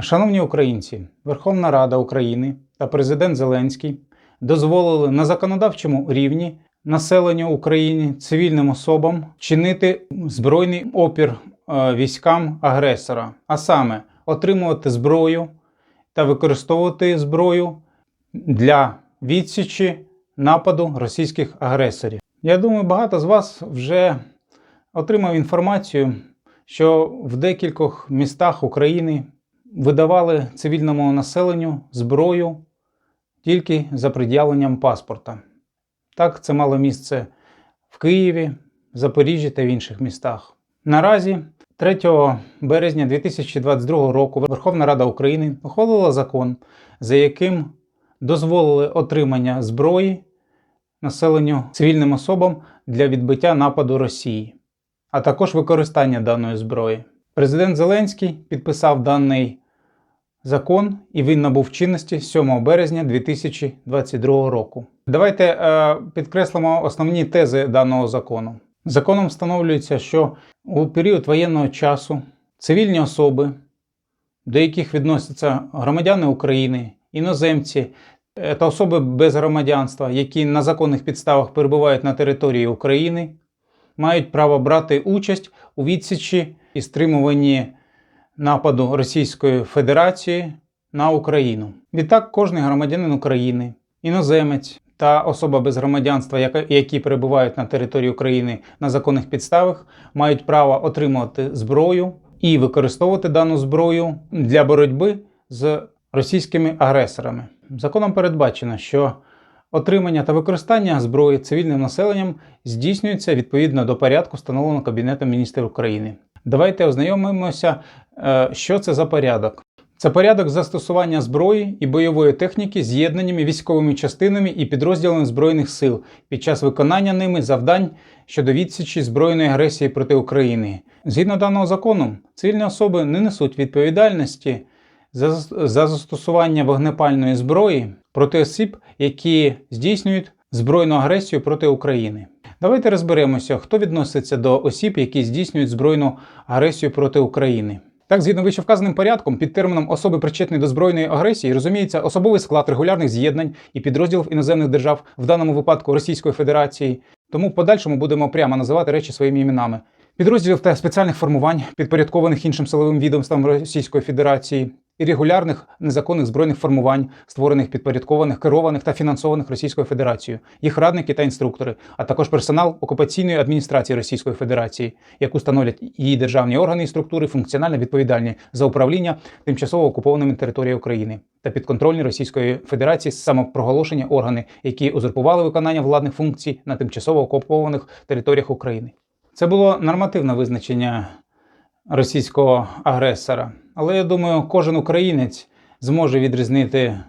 Шановні українці, Верховна Рада України та президент Зеленський дозволили на законодавчому рівні населенню України, цивільним особам чинити збройний опір військам агресора, а саме отримувати зброю та використовувати зброю для відсічі нападу російських агресорів. Я думаю, багато з вас вже отримав інформацію, що в декількох містах України видавали цивільному населенню зброю тільки за пред'явленням паспорта. Так, це мало місце в Києві, Запоріжжі та в інших містах. Наразі 3 березня 2022 року Верховна Рада України ухвалила закон, за яким дозволили отримання зброї населенню цивільним особам для відбиття нападу Росії, а також використання даної зброї. Президент Зеленський підписав даний закон, і він набув чинності 7 березня 2022 року. Давайте підкреслимо основні тези даного закону. Законом встановлюється, що у період воєнного часу цивільні особи, до яких відносяться громадяни України, іноземці та особи без громадянства, які на законних підставах перебувають на території України, мають право брати участь у відсічі і стримуванні нападу Російської Федерації на Україну. Відтак, кожен громадянин України, іноземець та особа без громадянства, які перебувають на території України на законних підставах, мають право отримувати зброю і використовувати дану зброю для боротьби з російськими агресорами. Законом передбачено, що отримання та використання зброї цивільним населенням здійснюється відповідно до порядку, встановленого Кабінетом Міністрів України. Давайте ознайомимося, що це за порядок. Це порядок застосування зброї і бойової техніки з'єднаннями, військовими частинами і підрозділами Збройних сил під час виконання ними завдань щодо відсічі збройної агресії проти України. Згідно даного закону, цивільні особи не несуть відповідальності за застосування вогнепальної зброї проти осіб, які здійснюють збройну агресію проти України. Давайте розберемося, хто відноситься до осіб, які здійснюють збройну агресію проти України. Так, згідно вищевказаним порядком, під терміном «особи, причетні до збройної агресії» розуміється особовий склад регулярних з'єднань і підрозділів іноземних держав, в даному випадку Російської Федерації. Тому в подальшому будемо прямо називати речі своїми іменами. Підрозділів та спеціальних формувань, підпорядкованих іншим силовим відомствам Російської Федерації, і регулярних незаконних збройних формувань, створених, підпорядкованих, керованих та фінансованих Російською Федерацією, їх радники та інструктори, а також персонал окупаційної адміністрації Російської Федерації, яку становлять її державні органи і структури, функціонально відповідальні за управління тимчасово окупованими територіями України та підконтрольні Російської Федерації самопроголошені органи, які узурпували виконання владних функцій на тимчасово окупованих територіях України. Це було нормативне визначення російського агресора. Але я думаю, кожен українець зможе відрізнити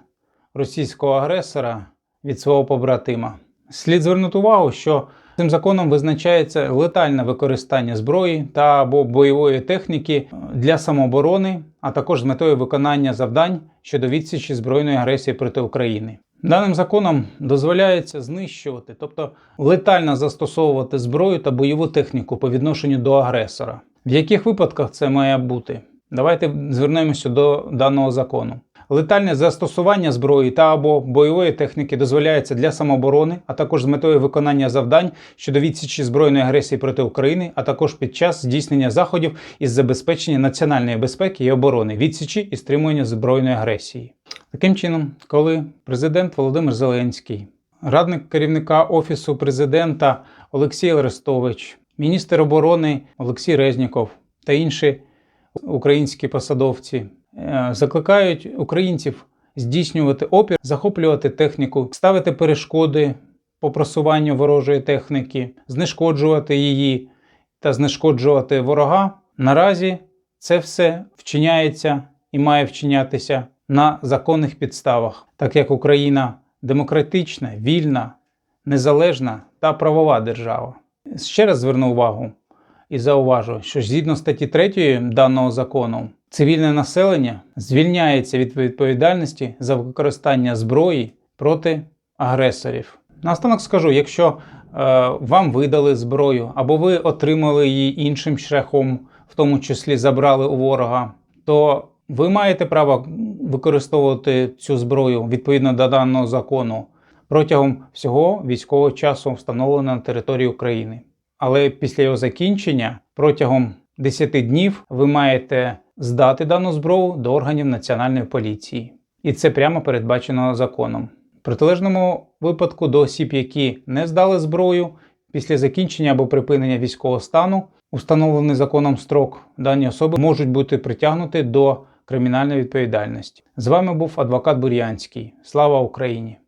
російського агресора від свого побратима. Слід звернути увагу, що цим законом визначається летальне використання зброї та або бойової техніки для самооборони, а також з метою виконання завдань щодо відсічі збройної агресії проти України. Даним законом дозволяється знищувати, тобто летально застосовувати зброю та бойову техніку по відношенню до агресора. В яких випадках це має бути? Давайте звернемося до даного закону. Летальне застосування зброї та або бойової техніки дозволяється для самооборони, а також з метою виконання завдань щодо відсічі збройної агресії проти України, а також під час здійснення заходів із забезпечення національної безпеки і оборони, відсічі і стримування збройної агресії. Таким чином, коли президент Володимир Зеленський, радник керівника Офісу президента Олексій Арестович, міністр оборони Олексій Резніков та інші українські посадовці закликають українців здійснювати опір, захоплювати техніку, ставити перешкоди по просуванню ворожої техніки, знешкоджувати її та знешкоджувати ворога. Наразі це все вчиняється і має вчинятися на законних підставах, так як Україна демократична, вільна, незалежна та правова держава. Ще раз зверну увагу і зауважу, що згідно статті 3 даного закону, цивільне населення звільняється від відповідальності за використання зброї проти агресорів. Наостанок скажу, якщо вам видали зброю, або ви отримали її іншим шляхом, в тому числі забрали у ворога, то Ви маєте право використовувати цю зброю відповідно до даного закону протягом всього військового часу, встановленого на території України. Але після його закінчення протягом 10 днів ви маєте здати дану зброю до органів Національної поліції. І це прямо передбачено законом. В протилежному випадку до осіб, які не здали зброю, після закінчення або припинення військового стану, установлений законом строк, дані особи можуть бути притягнуті до кримінальної відповідальності. З вами був адвокат Бур'янський. Слава Україні!